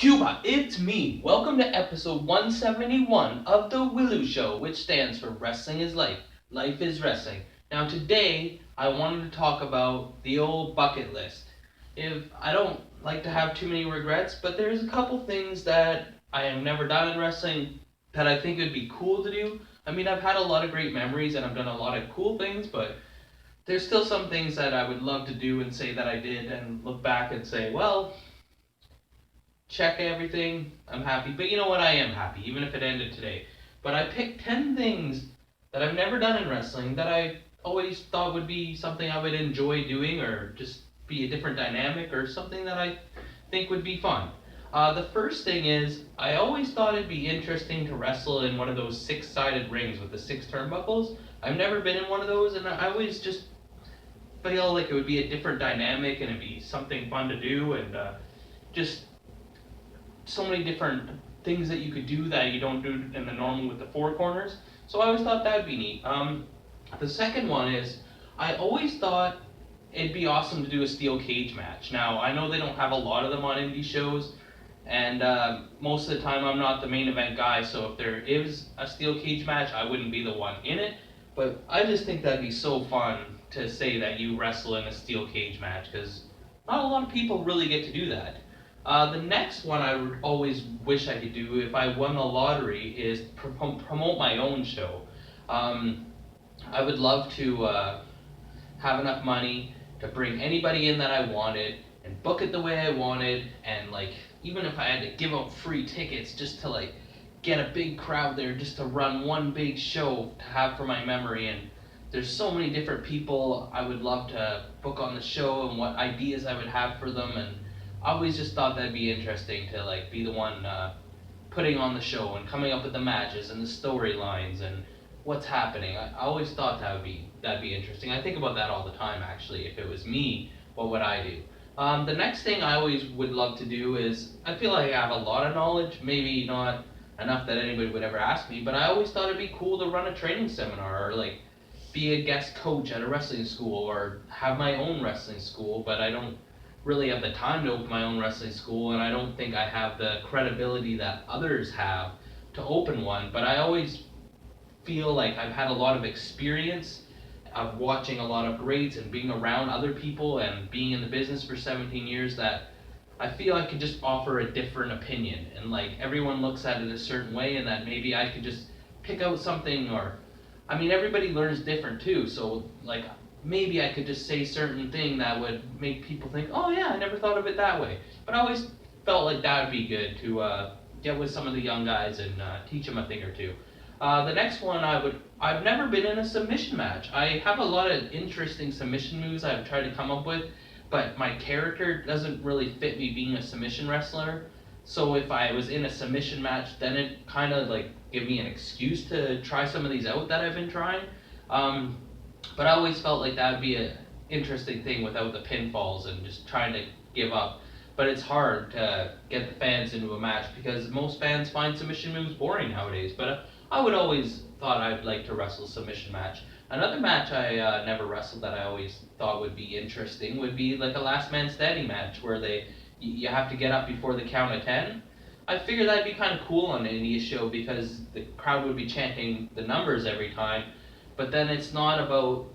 Cuba, it's me. Welcome to episode 171 of the Willu Show, which stands for Wrestling is Life. Life is Wrestling. Now, today, I wanted to talk about the old bucket list. If I don't like to have too many regrets, but there's a couple things that I have never done in wrestling that I think would be cool to do. I mean, I've had a lot of great memories and I've done a lot of cool things, but there's still some things that I would love to do and say that I did and look back and say, well, check everything. I'm happy. But you know what? I am happy, even if it ended today. But I picked 10 things that I've never done in wrestling that I always thought would be something I would enjoy doing or just be a different dynamic or something that I think would be fun. The first thing is, I always thought it'd be interesting to wrestle in one of those six-sided rings with the six turnbuckles. I've never been in one of those, and I always just feel like it would be a different dynamic and it'd be something fun to do and just so many different things that you could do that you don't do in the normal with the four corners. So I always thought that'd be neat. The second one is I always thought it'd be awesome to do a steel cage match. Now I know they don't have a lot of them on indie shows, and most of the time I'm not the main event guy. So if there is a steel cage match, I wouldn't be the one in it. But I just think that'd be so fun to say that you wrestle in a steel cage match because not a lot of people really get to do that. The next one I would always wish I could do if I won the lottery is promote my own show. Um, I would love to have enough money to bring anybody in that I wanted and book it the way I wanted, and like even if I had to give out free tickets just to like get a big crowd there just to run one big show to have for my memory. And there's so many different people I would love to book on the show and what ideas I would have for them, and I always just thought that'd be interesting to like be the one putting on the show and coming up with the matches and the storylines and what's happening. I always thought that'd be interesting. I think about that all the time actually. If it was me, what would I do? The next thing I always would love to do is I feel like I have a lot of knowledge, maybe not enough that anybody would ever ask me, but I always thought it'd be cool to run a training seminar or like be a guest coach at a wrestling school or have my own wrestling school, but I don't really have the time to open my own wrestling school, and I don't think I have the credibility that others have to open one. But I always feel like I've had a lot of experience of watching a lot of greats and being around other people and being in the business for 17 years that I feel I could just offer a different opinion, and like everyone looks at it a certain way, and that maybe I could just pick out something. Or I mean everybody learns different too, so like maybe I could just say certain thing that would make people think, oh yeah, I never thought of it that way. But I always felt like that would be good to get with some of the young guys and teach them a thing or two. The next one I've never been in a submission match. I have a lot of interesting submission moves I've tried to come up with, but my character doesn't really fit me being a submission wrestler. So if I was in a submission match, then it kind of like give me an excuse to try some of these out that I've been trying. But I always felt like that would be an interesting thing without the pinfalls and just trying to give up. But it's hard to get the fans into a match because most fans find submission moves boring nowadays. But I would always thought I'd like to wrestle a submission match. Another match I never wrestled that I always thought would be interesting would be like a last man standing match where you have to get up before the count of 10. I figured that'd be kind of cool on an indie show because the crowd would be chanting the numbers every time, but then it's not about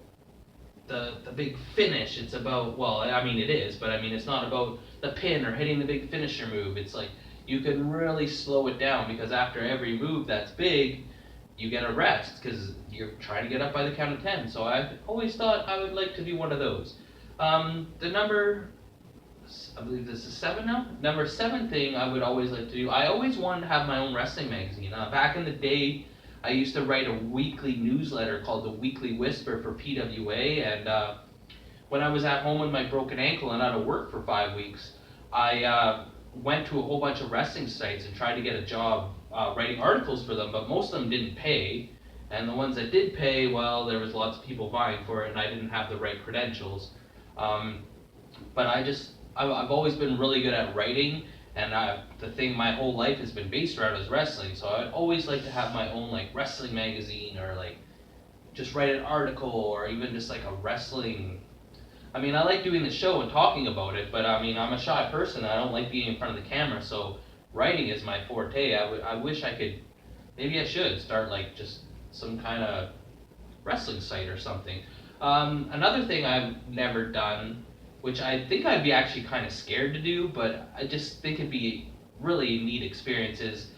the big finish. It's about, well, I mean it is, but I mean it's not about the pin or hitting the big finisher move. It's like you can really slow it down because after every move that's big, you get a rest because you're trying to get up by the count of 10. So I've always thought I would like to do one of those. The number, I believe this is 7 now. Number 7 thing I would always like to do, I always wanted to have my own wrestling magazine. Back in the day, I used to write a weekly newsletter called the Weekly Whisper for PWA, and when I was at home with my broken ankle and out of work for 5 weeks, I went to a whole bunch of wrestling sites and tried to get a job writing articles for them, but most of them didn't pay, and the ones that did pay, well, there was lots of people vying for it, and I didn't have the right credentials. But I've always been really good at writing, and the thing my whole life has been based around is wrestling, so I'd always like to have my own like wrestling magazine or like just write an article or even just like a wrestling. I mean, I like doing the show and talking about it, but I mean, I'm a shy person. I don't like being in front of the camera, so writing is my forte. I wish I could. Maybe I should start like just some kind of wrestling site or something. Another thing I've never done, which I think I'd be actually kind of scared to do, but I just think it'd be really neat experience is,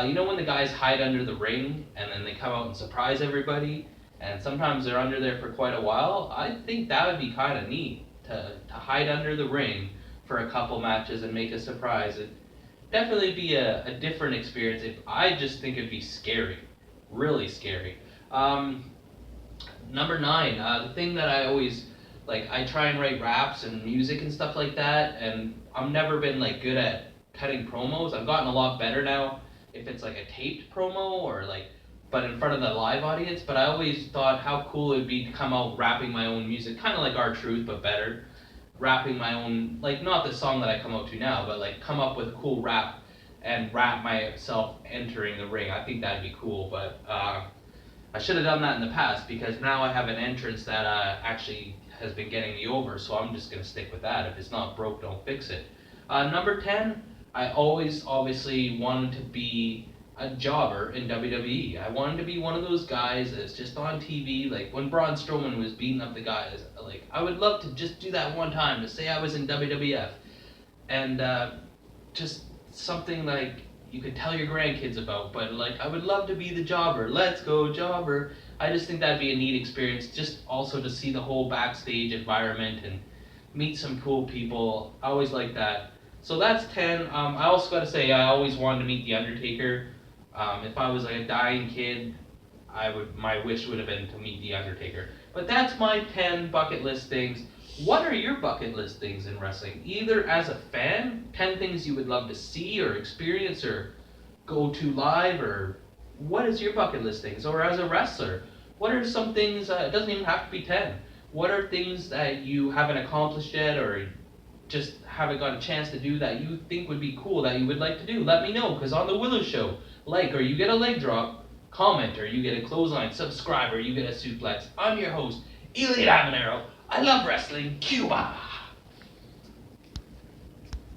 you know when the guys hide under the ring and then they come out and surprise everybody, and sometimes they're under there for quite a while. I think that would be kind of neat to hide under the ring for a couple matches and make a surprise. It'd definitely be a different experience. If I just think it'd be scary, really scary. Um, Number nine, the thing that I always like, I try and write raps and music and stuff like that, and I've never been like good at cutting promos. I've gotten a lot better now. If it's like a taped promo or like, but in front of the live audience. But I always thought how cool it would be to come out rapping my own music, kind of like our truth, but better. Rapping my own, like not the song that I come out to now, but like come up with a cool rap and rap myself entering the ring. I think that'd be cool, but I should have done that in the past because now I have an entrance that actually has been getting me over, so I'm just going to stick with that. If it's not broke, don't fix it. Number 10, I always obviously wanted to be a jobber in WWE. I wanted to be one of those guys that's just on TV, like when Braun Strowman was beating up the guys. Like I would love to just do that one time to say I was in WWF, and just something like you could tell your grandkids about. But like I would love to be the jobber. Let's go jobber. I just think that'd be a neat experience. Just also to see the whole backstage environment and meet some cool people. I always like that. So that's 10. I also got to say I always wanted to meet the Undertaker. If I was like a dying kid, my wish would have been to meet the Undertaker. But that's my 10 bucket list things. What are your bucket list things in wrestling? Either as a fan, 10 things you would love to see or experience or go to live, or what is your bucket list things? Or as a wrestler, what are some things, it doesn't even have to be 10. What are things that you haven't accomplished yet or just haven't got a chance to do that you think would be cool that you would like to do? Let me know, because on the Willow Show, like, or you get a leg drop, comment, or you get a clothesline, subscribe, or you get a suplex. I'm your host, Elian Habanero. I love wrestling, Cuba!